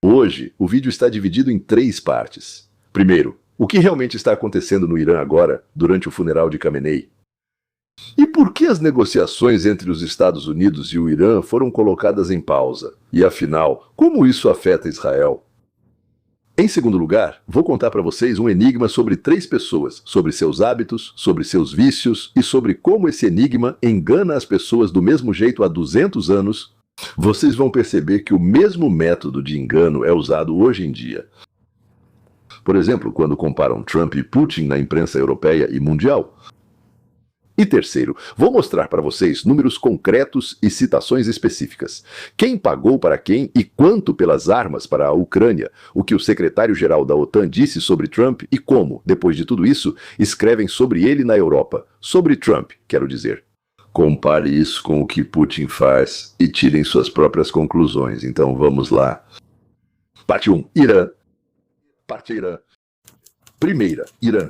Hoje, o vídeo está dividido em 3 partes. Primeiro, o que realmente está acontecendo no Irã agora, durante o funeral de Khamenei? E por que as negociações entre os Estados Unidos e o Irã foram colocadas em pausa? E afinal, como isso afeta Israel? Em segundo lugar, vou contar para vocês um enigma sobre 3 pessoas, sobre seus hábitos, sobre seus vícios e sobre como esse enigma engana as pessoas do mesmo jeito há 200 anos. Vocês vão perceber que o mesmo método de engano é usado hoje em dia. Por exemplo, quando comparam Trump e Putin na imprensa europeia e mundial. E terceiro, vou mostrar para vocês números concretos e citações específicas. Quem pagou para quem e quanto pelas armas para a Ucrânia, o que o secretário-geral da OTAN disse sobre Trump e como, depois de tudo isso, escrevem sobre ele na Europa. Sobre Trump, quero dizer. Compare isso com o que Putin faz e tirem suas próprias conclusões. Então vamos lá. Parte 1. Irã. Parte Irã. Primeira, Irã.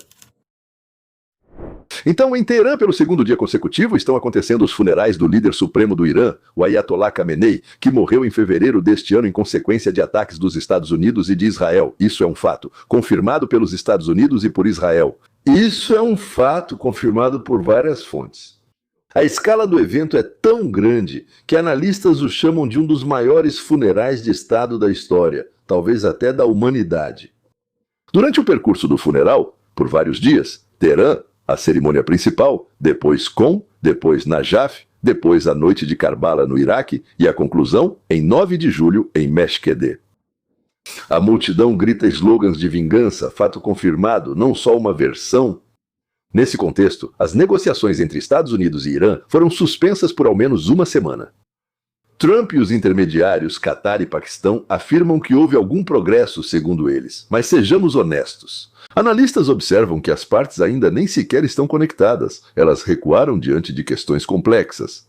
Então, em Teherã, pelo segundo dia consecutivo, estão acontecendo os funerais do líder supremo do Irã, o Ayatollah Khamenei, que morreu em fevereiro deste ano em consequência de ataques dos Estados Unidos e de Israel. Isso é um fato, confirmado pelos Estados Unidos e por Israel. Isso é um fato confirmado por várias fontes. A escala do evento é tão grande que analistas o chamam de um dos maiores funerais de Estado da história, talvez até da humanidade. Durante o percurso do funeral, por vários dias, Teherã, a cerimônia principal, depois Qom, depois Najaf, depois a noite de Karbala no Iraque e a conclusão em 9 de julho em Meshkedê. A multidão grita slogans de vingança, fato confirmado, não só uma versão. Nesse contexto, as negociações entre Estados Unidos e Irã foram suspensas por ao menos uma semana. Trump e os intermediários, Catar e Paquistão, afirmam que houve algum progresso, segundo eles. Mas sejamos honestos. Analistas observam que as partes ainda nem sequer estão conectadas. Elas recuaram diante de questões complexas.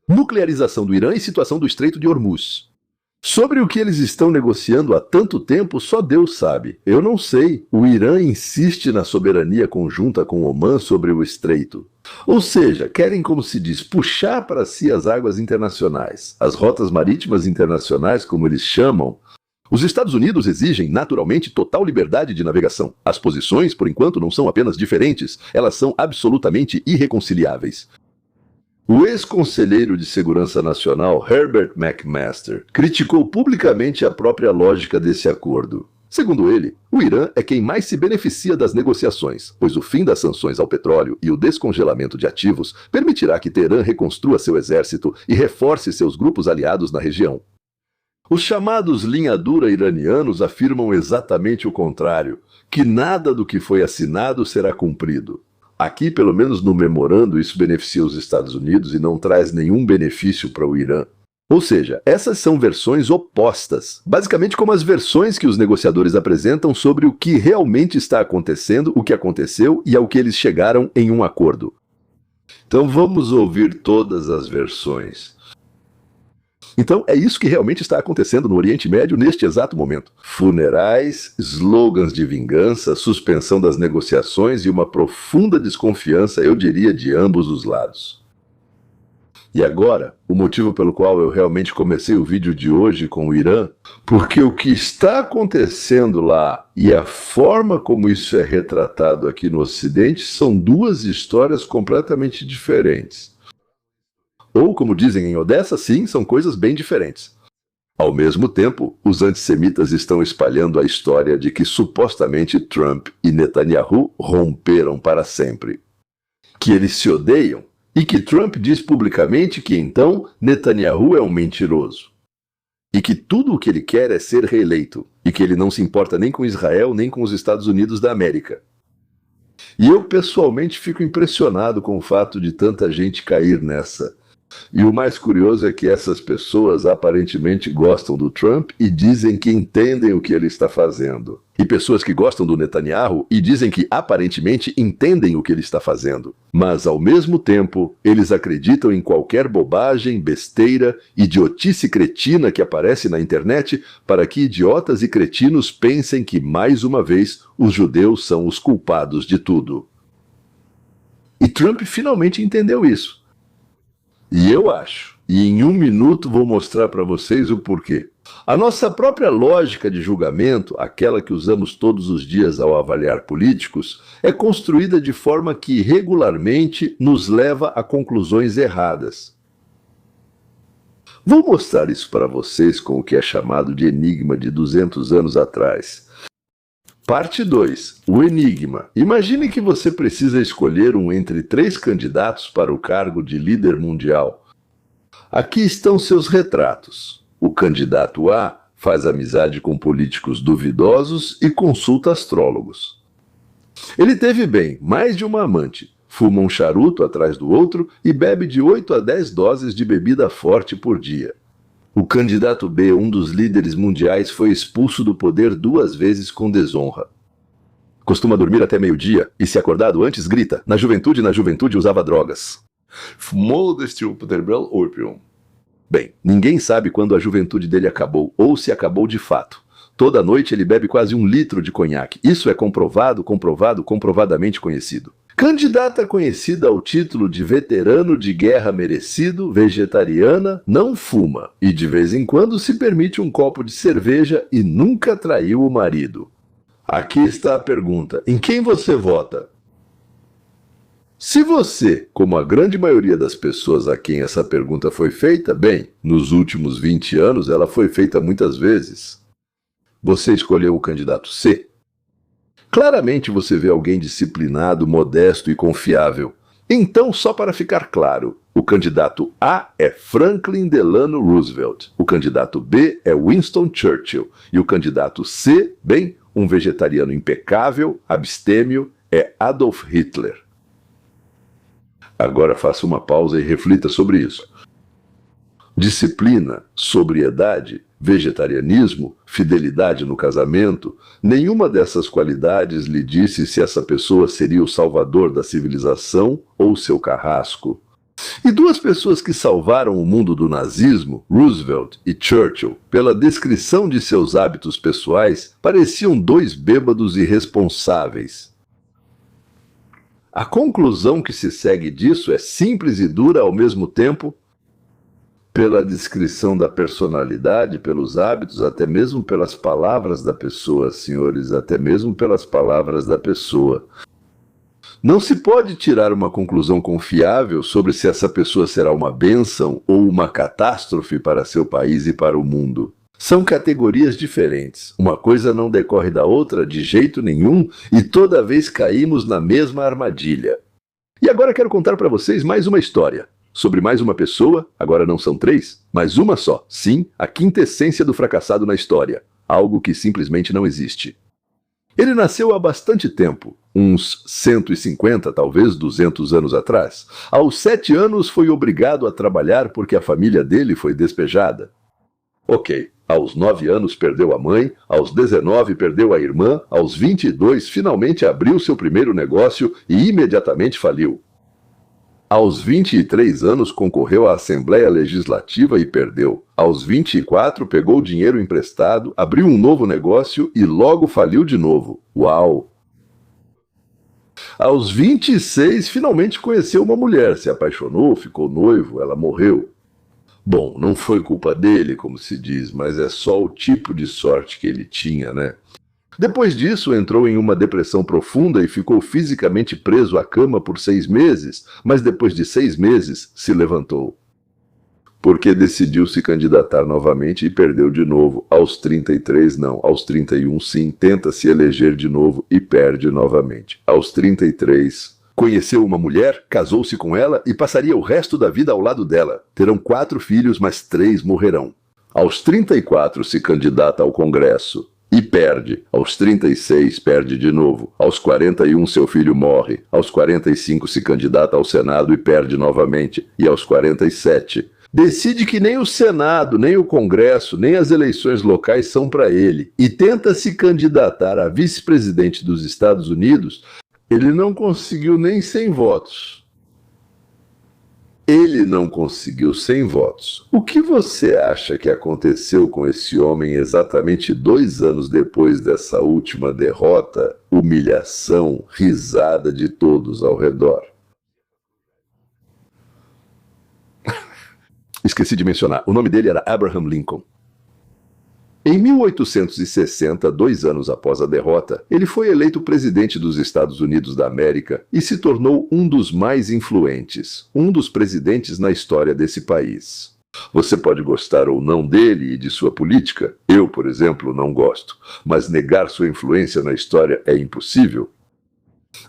Nuclearização do Irã e situação do Estreito de Hormuz. Sobre o que eles estão negociando há tanto tempo, só Deus sabe. Eu não sei. O Irã insiste na soberania conjunta com Omã sobre o Estreito. Ou seja, querem, como se diz, puxar para si as águas internacionais, as rotas marítimas internacionais, como eles chamam. Os Estados Unidos exigem, naturalmente, total liberdade de navegação. As posições, por enquanto, não são apenas diferentes, elas são absolutamente irreconciliáveis. O ex-conselheiro de Segurança Nacional, Herbert McMaster, criticou publicamente a própria lógica desse acordo. Segundo ele, o Irã é quem mais se beneficia das negociações, pois o fim das sanções ao petróleo e o descongelamento de ativos permitirá que Teherã reconstrua seu exército e reforce seus grupos aliados na região. Os chamados linha dura iranianos afirmam exatamente o contrário, que nada do que foi assinado será cumprido. Aqui, pelo menos no memorando, isso beneficia os Estados Unidos e não traz nenhum benefício para o Irã. Ou seja, essas são versões opostas, basicamente como as versões que os negociadores apresentam sobre o que realmente está acontecendo, o que aconteceu e ao que eles chegaram em um acordo. Então vamos ouvir todas as versões. Então é isso que realmente está acontecendo no Oriente Médio neste exato momento. Funerais, slogans de vingança, suspensão das negociações e uma profunda desconfiança, eu diria, de ambos os lados. E agora, o motivo pelo qual eu realmente comecei o vídeo de hoje com o Irã, porque o que está acontecendo lá e a forma como isso é retratado aqui no Ocidente são 2 histórias completamente diferentes. Ou, como dizem em Odessa, sim, são coisas bem diferentes. Ao mesmo tempo, os antissemitas estão espalhando a história de que supostamente Trump e Netanyahu romperam para sempre. Que eles se odeiam e que Trump diz publicamente que então Netanyahu é um mentiroso. E que tudo o que ele quer é ser reeleito e que ele não se importa nem com Israel nem com os Estados Unidos da América. E eu pessoalmente fico impressionado com o fato de tanta gente cair nessa. E o mais curioso é que essas pessoas aparentemente gostam do Trump e dizem que entendem o que ele está fazendo. E pessoas que gostam do Netanyahu e dizem que aparentemente entendem o que ele está fazendo. Mas, ao mesmo tempo, eles acreditam em qualquer bobagem, besteira, idiotice cretina que aparece na internet para que idiotas e cretinos pensem que, mais uma vez, os judeus são os culpados de tudo. E Trump finalmente entendeu isso. E eu acho E em um minuto vou mostrar para vocês o porquê. A nossa própria lógica de julgamento, aquela que usamos todos os dias ao avaliar políticos, é construída de forma que regularmente nos leva a conclusões erradas. Vou mostrar isso para vocês com o que é chamado de enigma de 200 anos atrás. Parte 2. O enigma. Imagine que você precisa escolher um entre 3 candidatos para o cargo de líder mundial. Aqui estão seus retratos. O candidato A faz amizade com políticos duvidosos e consulta astrólogos. Ele teve bem, mais de uma amante, fuma um charuto atrás do outro e bebe de 8 a 10 doses de bebida forte por dia. O candidato B, um dos líderes mundiais, foi expulso do poder 2 vezes com desonra. Costuma dormir até meio-dia e, se acordado antes, grita. Na juventude usava drogas. Fumou destil opium. Bem, ninguém sabe quando a juventude dele acabou, ou se acabou de fato. Toda noite ele bebe quase 1 litro de conhaque. Isso é comprovadamente conhecido. Candidata conhecida ao título de veterano de guerra merecido, vegetariana, não fuma e de vez em quando se permite um copo de cerveja e nunca traiu o marido. Aqui está a pergunta: em quem você vota? Se você, como a grande maioria das pessoas a quem essa pergunta foi feita, bem, nos últimos 20 anos ela foi feita muitas vezes, você escolheu o candidato C. Claramente você vê alguém disciplinado, modesto e confiável. Então, só para ficar claro, o candidato A é Franklin Delano Roosevelt, o candidato B é Winston Churchill e o candidato C, bem, um vegetariano impecável, abstêmio, é Adolf Hitler. Agora faça uma pausa e reflita sobre isso. Disciplina, sobriedade, vegetarianismo, fidelidade no casamento, nenhuma dessas qualidades lhe disse se essa pessoa seria o salvador da civilização ou seu carrasco. E 2 pessoas que salvaram o mundo do nazismo, Roosevelt e Churchill, pela descrição de seus hábitos pessoais, pareciam 2 bêbados irresponsáveis. A conclusão que se segue disso é simples e dura ao mesmo tempo. Pela descrição da personalidade, pelos hábitos, até mesmo pelas palavras da pessoa, senhores, até mesmo pelas palavras da pessoa. Não se pode tirar uma conclusão confiável sobre se essa pessoa será uma bênção ou uma catástrofe para seu país e para o mundo. São categorias diferentes. Uma coisa não decorre da outra de jeito nenhum e toda vez caímos na mesma armadilha. E agora quero contar para vocês mais uma história. Sobre mais uma pessoa, agora não são 3, mas uma só. Sim, a quintessência do fracassado na história. Algo que simplesmente não existe. Ele nasceu há bastante tempo, uns 150, talvez 200 anos atrás. Aos 7 anos foi obrigado a trabalhar porque a família dele foi despejada. Ok, aos 9 anos perdeu a mãe, aos 19 perdeu a irmã, aos 22 finalmente abriu seu primeiro negócio e imediatamente faliu. Aos 23 anos concorreu à Assembleia Legislativa e perdeu. Aos 24 pegou dinheiro emprestado, abriu um novo negócio e logo faliu de novo. Uau! Aos 26 finalmente conheceu uma mulher, se apaixonou, ficou noivo, ela morreu. Bom, não foi culpa dele, como se diz, mas é só o tipo de sorte que ele tinha, né? Depois disso, entrou em uma depressão profunda e ficou fisicamente preso à cama por 6 meses, mas depois de 6 meses, se levantou. Porque decidiu se candidatar novamente e perdeu de novo. Aos 33, não. Aos 31, sim. Tenta se eleger de novo e perde novamente. Aos 33... conheceu uma mulher, casou-se com ela e passaria o resto da vida ao lado dela. Terão 4 filhos, mas 3 morrerão. Aos 34 se candidata ao Congresso e perde. Aos 36 perde de novo. Aos 41 seu filho morre. Aos 45 se candidata ao Senado e perde novamente. E aos 47 decide que nem o Senado, nem o Congresso, nem as eleições locais são para ele e tenta se candidatar a vice-presidente dos Estados Unidos. Ele não conseguiu nem 100 votos. Ele não conseguiu 100 votos. O que você acha que aconteceu com esse homem exatamente 2 anos depois dessa última derrota, humilhação, risada de todos ao redor? Esqueci de mencionar, o nome dele era Abraham Lincoln. Em 1860, 2 anos após a derrota, ele foi eleito presidente dos Estados Unidos da América e se tornou um dos mais influentes, um dos presidentes na história desse país. Você pode gostar ou não dele e de sua política. Eu, por exemplo, não gosto, mas negar sua influência na história é impossível.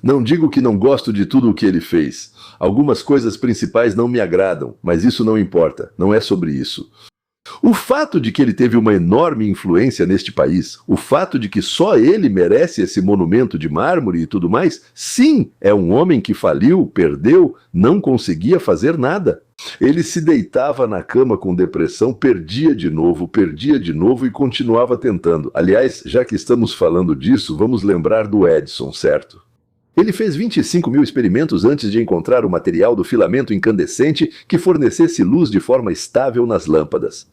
Não digo que não gosto de tudo o que ele fez. Algumas coisas principais não me agradam, mas isso não importa, não é sobre isso. O fato de que ele teve uma enorme influência neste país, o fato de que só ele merece esse monumento de mármore e tudo mais, sim, é um homem que faliu, perdeu, não conseguia fazer nada. Ele se deitava na cama com depressão, perdia de novo e continuava tentando. Aliás, já que estamos falando disso, vamos lembrar do Edison, certo? Ele fez 25 mil experimentos antes de encontrar o material do filamento incandescente que fornecesse luz de forma estável nas lâmpadas.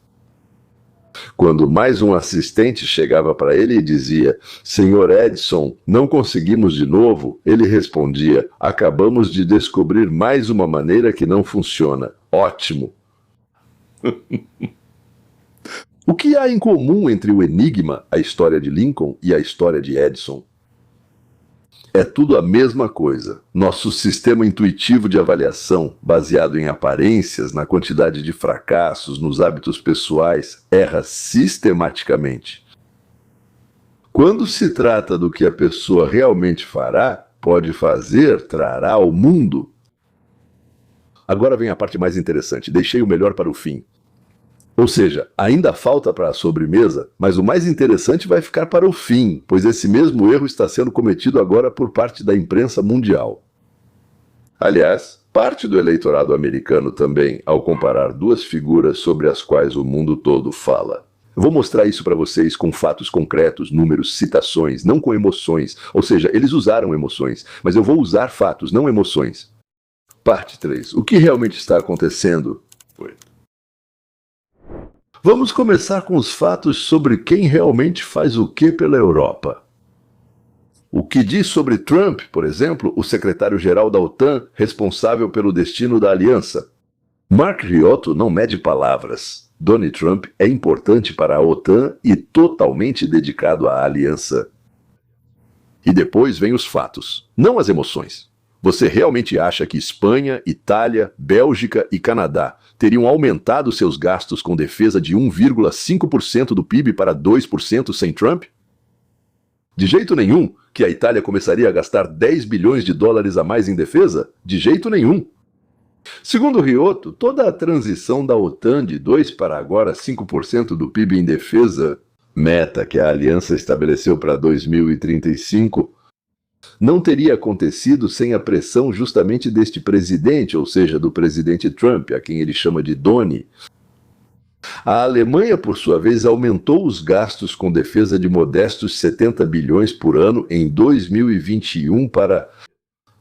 Quando mais um assistente chegava para ele e dizia: "Senhor Edison, não conseguimos de novo", ele respondia: "Acabamos de descobrir mais uma maneira que não funciona. Ótimo!" O que há em comum entre o enigma, a história de Lincoln, e a história de Edison? É tudo a mesma coisa. Nosso sistema intuitivo de avaliação, baseado em aparências, na quantidade de fracassos, nos hábitos pessoais, erra sistematicamente. Quando se trata do que a pessoa realmente fará, pode fazer, trará ao mundo. Agora vem a parte mais interessante. Deixei o melhor para o fim. Ou seja, ainda falta para a sobremesa, mas o mais interessante vai ficar para o fim, pois esse mesmo erro está sendo cometido agora por parte da imprensa mundial. Aliás, parte do eleitorado americano também, ao comparar duas figuras sobre as quais o mundo todo fala. Vou mostrar isso para vocês com fatos concretos, números, citações, não com emoções. Ou seja, eles usaram emoções, mas eu vou usar fatos, não emoções. Parte 3. O que realmente está acontecendo? Vamos começar com os fatos sobre quem realmente faz o que pela Europa. O que diz sobre Trump, por exemplo, o secretário-geral da OTAN, responsável pelo destino da aliança? Mark Riotto não mede palavras. Donald Trump é importante para a OTAN e totalmente dedicado à aliança. E depois vem os fatos, não as emoções. Você realmente acha que Espanha, Itália, Bélgica e Canadá teriam aumentado seus gastos com defesa de 1,5% do PIB para 2% sem Trump? De jeito nenhum. Que a Itália começaria a gastar 10 bilhões de dólares a mais em defesa? De jeito nenhum. Segundo Riotto, toda a transição da OTAN de 2% para agora 5% do PIB em defesa, meta que a aliança estabeleceu para 2035, não teria acontecido sem a pressão justamente deste presidente, ou seja, do presidente Trump, a quem ele chama de Doni. A Alemanha, por sua vez, aumentou os gastos com defesa de modestos 70 bilhões por ano em 2021 para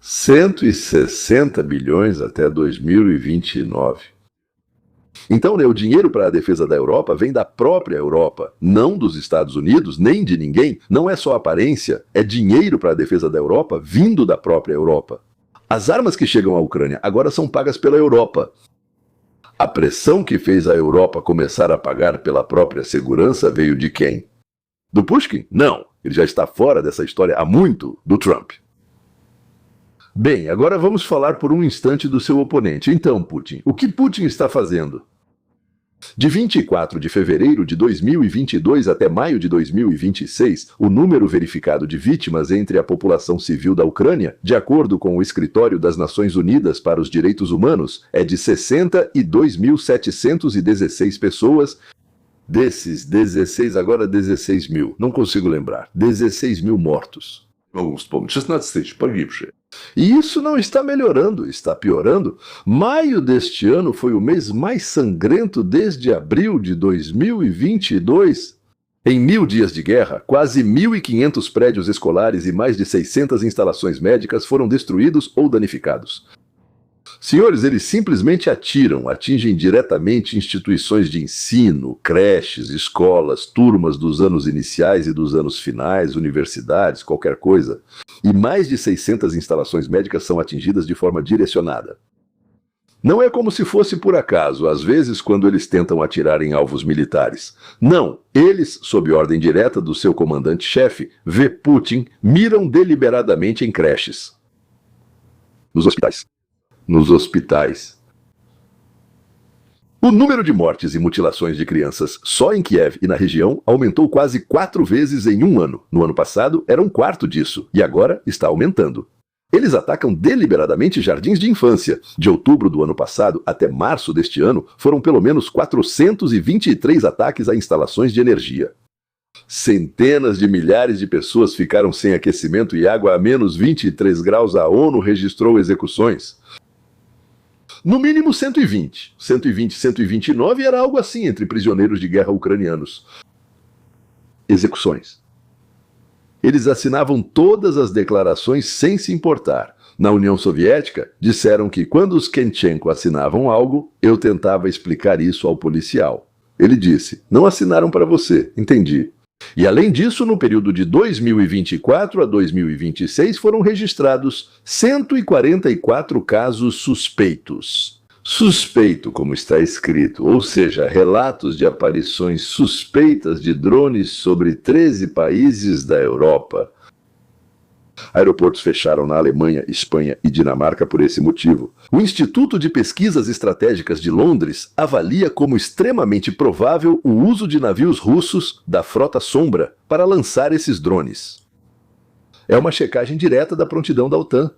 160 bilhões até 2029. Então, o dinheiro para a defesa da Europa vem da própria Europa, não dos Estados Unidos, nem de ninguém. Não é só aparência, é dinheiro para a defesa da Europa vindo da própria Europa. As armas que chegam à Ucrânia agora são pagas pela Europa. A pressão que fez a Europa começar a pagar pela própria segurança veio de quem? Do Pushkin? Não, ele já está fora dessa história há muito, do Trump. Bem, agora vamos falar por um instante do seu oponente. Então, Putin, o que Putin está fazendo? De 24 de fevereiro de 2022 até maio de 2026, o número verificado de vítimas entre a população civil da Ucrânia, de acordo com o Escritório das Nações Unidas para os Direitos Humanos, é de 62.716 pessoas. Desses 16, agora 16 mil, não consigo lembrar, 16 mil mortos. Vamos supor, 16 тысяч погибшие. E isso não está melhorando, está piorando. Maio deste ano foi o mês mais sangrento desde abril de 2022. Em 1000 dias de guerra, quase 1.500 prédios escolares e mais de 600 instalações médicas foram destruídos ou danificados. Senhores, eles simplesmente atingem diretamente instituições de ensino, creches, escolas, turmas dos anos iniciais e dos anos finais, universidades, qualquer coisa. E mais de 600 instalações médicas são atingidas de forma direcionada. Não é como se fosse por acaso, às vezes, quando eles tentam atirar em alvos militares. Não, eles, sob ordem direta do seu comandante-chefe, V. Putin, miram deliberadamente em creches. Nos hospitais. Nos hospitais. O número de mortes e mutilações de crianças só em Kiev e na região aumentou quase 4 vezes em um ano. No ano passado, era um quarto disso, e agora está aumentando. Eles atacam deliberadamente jardins de infância. De outubro do ano passado até março deste ano, foram pelo menos 423 ataques a instalações de energia. Centenas de milhares de pessoas ficaram sem aquecimento e água a menos 23 graus. A ONU registrou execuções. No mínimo 120. 129 era algo assim entre prisioneiros de guerra ucranianos. Execuções. Eles assinavam todas as declarações sem se importar. Na União Soviética, disseram que quando os Kenchenko assinavam algo, eu tentava explicar isso ao policial. Ele disse, não assinaram para você, entendi. E além disso, no período de 2024 a 2026 foram registrados 144 casos suspeitos. Suspeito, como está escrito, ou seja, relatos de aparições suspeitas de drones sobre 13 países da Europa. Aeroportos fecharam na Alemanha, Espanha e Dinamarca por esse motivo. O Instituto de Pesquisas Estratégicas de Londres avalia como extremamente provável o uso de navios russos da frota Sombra para lançar esses drones. É uma checagem direta da prontidão da OTAN.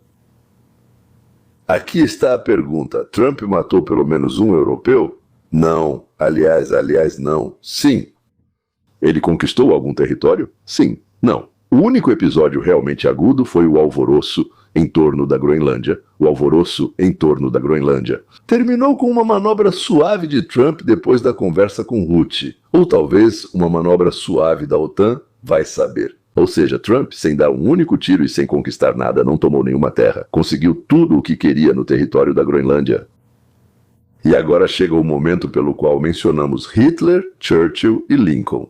Aqui está a pergunta. Trump matou pelo menos um europeu? Não. Aliás, não. Sim. Ele conquistou algum território? Sim. Não. O único episódio realmente agudo foi o alvoroço em torno da Groenlândia. O alvoroço em torno da Groenlândia. Terminou com uma manobra suave de Trump depois da conversa com Rutte. Ou talvez uma manobra suave da OTAN, vai saber. Ou seja, Trump, sem dar um único tiro e sem conquistar nada, não tomou nenhuma terra. Conseguiu tudo o que queria no território da Groenlândia. E agora chega o momento pelo qual mencionamos Hitler, Churchill e Lincoln.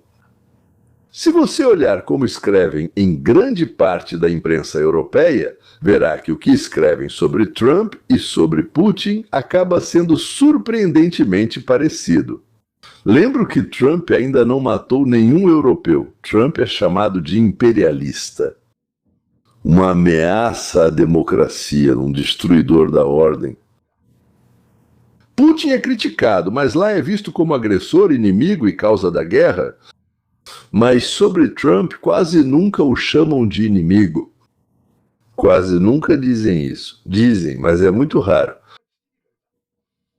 Se você olhar como escrevem em grande parte da imprensa europeia, verá que o que escrevem sobre Trump e sobre Putin acaba sendo surpreendentemente parecido. Lembro que Trump ainda não matou nenhum europeu. Trump é chamado de imperialista. Uma ameaça à democracia, um destruidor da ordem. Putin é criticado, mas lá é visto como agressor, inimigo e causa da guerra. Mas sobre Trump quase nunca o chamam de inimigo. Quase nunca dizem isso. Dizem, mas é muito raro.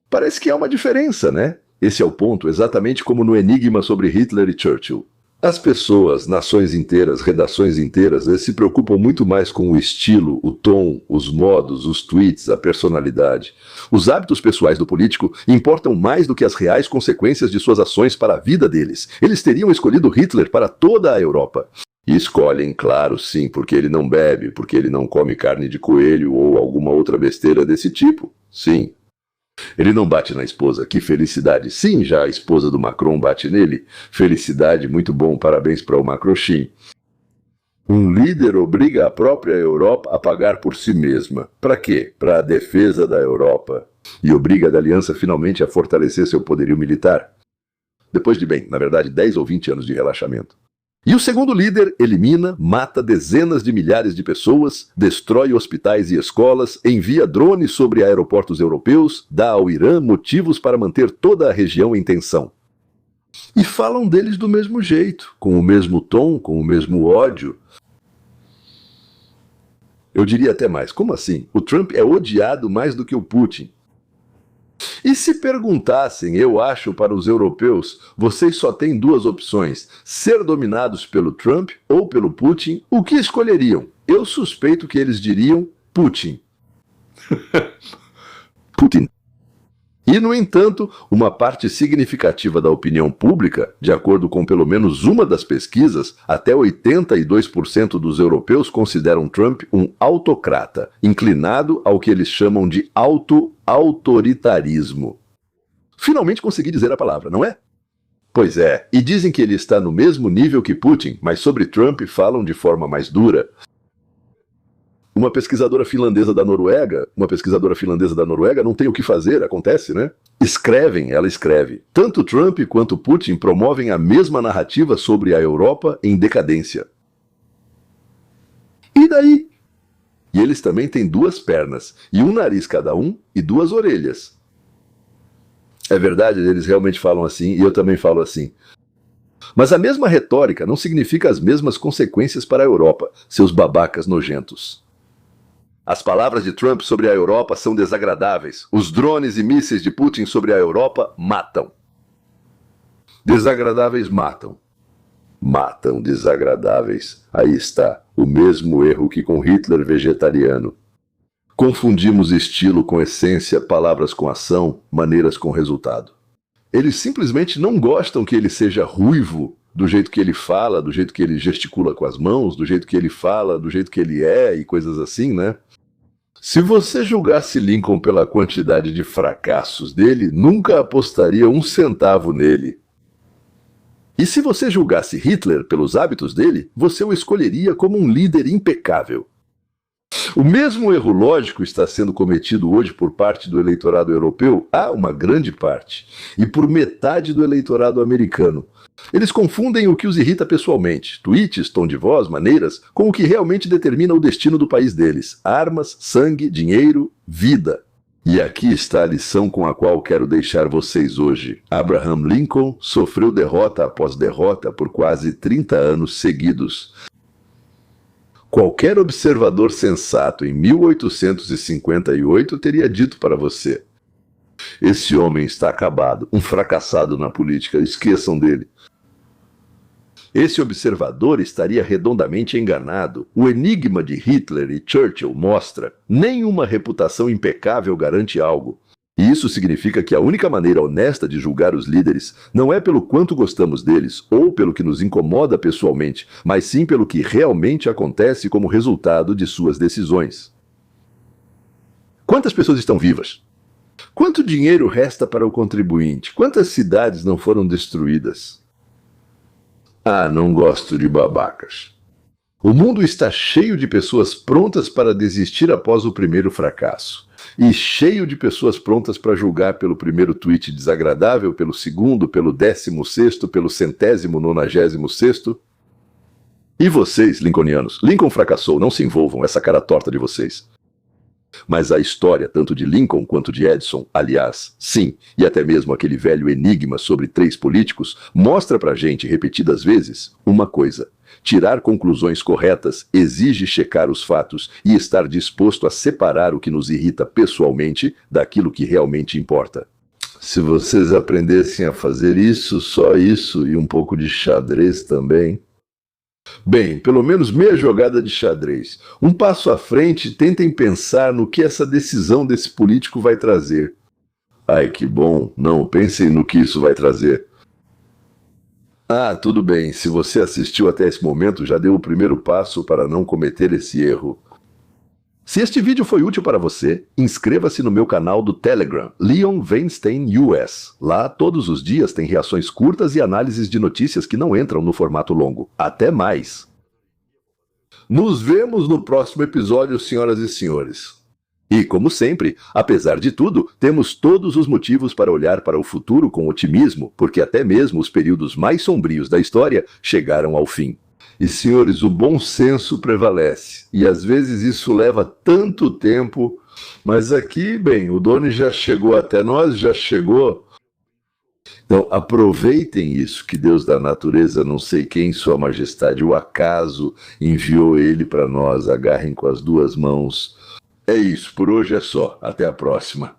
Parece que há uma diferença, né? Esse é o ponto, exatamente como no enigma sobre Hitler e Churchill. As pessoas, nações inteiras, redações inteiras, eles se preocupam muito mais com o estilo, o tom, os modos, os tweets, a personalidade. Os hábitos pessoais do político importam mais do que as reais consequências de suas ações para a vida deles. Eles teriam escolhido Hitler para toda a Europa. E escolhem, claro, sim, porque ele não bebe, porque ele não come carne de coelho ou alguma outra besteira desse tipo. Sim. Ele não bate na esposa, que felicidade. Sim, já a esposa do Macron bate nele. Felicidade, muito bom, parabéns para o Macrochim. Um líder obriga a própria Europa a pagar por si mesma. Para quê? Para a defesa da Europa. E obriga a aliança finalmente a fortalecer seu poderio militar. Depois de, na verdade, 10 ou 20 anos de relaxamento. E o segundo líder elimina, mata dezenas de milhares de pessoas, destrói hospitais e escolas, envia drones sobre aeroportos europeus, dá ao Irã motivos para manter toda a região em tensão. E falam deles do mesmo jeito, com o mesmo tom, com o mesmo ódio. Eu diria até mais, como assim? O Trump é odiado mais do que o Putin. E se perguntassem, eu acho, para os europeus, vocês só têm duas opções, ser dominados pelo Trump ou pelo Putin, o que escolheriam? Eu suspeito que eles diriam Putin. Putin. E, no entanto, uma parte significativa da opinião pública, de acordo com pelo menos uma das pesquisas, até 82% dos europeus consideram Trump um autocrata, inclinado ao que eles chamam de autoritarismo. Finalmente consegui dizer a palavra, não é? Pois é, e dizem que ele está no mesmo nível que Putin, mas sobre Trump falam de forma mais dura. Uma pesquisadora finlandesa da Noruega não tem o que fazer, acontece, né? Ela escreve, tanto Trump quanto Putin promovem a mesma narrativa sobre a Europa em decadência. E daí? E eles também têm 2 pernas, e um nariz cada um, e 2 orelhas. É verdade, eles realmente falam assim, e eu também falo assim. Mas a mesma retórica não significa as mesmas consequências para a Europa, seus babacas nojentos. As palavras de Trump sobre a Europa são desagradáveis. Os drones e mísseis de Putin sobre a Europa matam. Desagradáveis matam. Matam desagradáveis. Aí está, o mesmo erro que com Hitler vegetariano. Confundimos estilo com essência, palavras com ação, maneiras com resultado. Eles simplesmente não gostam que ele seja ruivo, do jeito que ele fala, do jeito que ele gesticula com as mãos, do jeito que ele fala, do jeito que ele é e coisas assim, né? Se você julgasse Lincoln pela quantidade de fracassos dele, nunca apostaria 1 centavo nele. E se você julgasse Hitler pelos hábitos dele, você o escolheria como um líder impecável. O mesmo erro lógico está sendo cometido hoje por parte do eleitorado europeu, uma grande parte, e por metade do eleitorado americano. Eles confundem o que os irrita pessoalmente, tweets, tom de voz, maneiras, com o que realmente determina o destino do país deles: armas, sangue, dinheiro, vida. E aqui está a lição com a qual quero deixar vocês hoje. Abraham Lincoln sofreu derrota após derrota por quase 30 anos seguidos. Qualquer observador sensato em 1858 teria dito para você: esse homem está acabado, um fracassado na política, esqueçam dele. Esse observador estaria redondamente enganado. O enigma de Hitler e Churchill mostra: nenhuma reputação impecável garante algo. E isso significa que a única maneira honesta de julgar os líderes não é pelo quanto gostamos deles ou pelo que nos incomoda pessoalmente, mas sim pelo que realmente acontece como resultado de suas decisões. Quantas pessoas estão vivas? Quanto dinheiro resta para o contribuinte? Quantas cidades não foram destruídas? Não gosto de babacas. O mundo está cheio de pessoas prontas para desistir após o primeiro fracasso. E cheio de pessoas prontas para julgar pelo primeiro tweet desagradável, pelo segundo, pelo 16º, pelo 196º. E vocês, lincolnianos? Lincoln fracassou, não se envolvam, essa cara torta de vocês. Mas a história, tanto de Lincoln quanto de Edison, aliás, sim, e até mesmo aquele velho enigma sobre 3 políticos, mostra pra gente, repetidas vezes, uma coisa: tirar conclusões corretas exige checar os fatos e estar disposto a separar o que nos irrita pessoalmente daquilo que realmente importa. Se vocês aprendessem a fazer isso, só isso, e um pouco de xadrez também... Bem, pelo menos meia jogada de xadrez. Um passo à frente, tentem pensar no que essa decisão desse político vai trazer. Ai, que bom. Não, pensem no que isso vai trazer. Tudo bem. Se você assistiu até esse momento, já deu o primeiro passo para não cometer esse erro. Se este vídeo foi útil para você, inscreva-se no meu canal do Telegram, Leon Weinstein US. Lá, todos os dias, tem reações curtas e análises de notícias que não entram no formato longo. Até mais! Nos vemos no próximo episódio, senhoras e senhores. E, como sempre, apesar de tudo, temos todos os motivos para olhar para o futuro com otimismo, porque até mesmo os períodos mais sombrios da história chegaram ao fim. E, senhores, o bom senso prevalece. E às vezes isso leva tanto tempo. Mas aqui, bem, o Doni já chegou até nós, já chegou. Então, aproveitem isso, que Deus da natureza, não sei quem, Sua Majestade, o acaso, enviou ele para nós. Agarrem com as 2 mãos. É isso, por hoje é só. Até a próxima.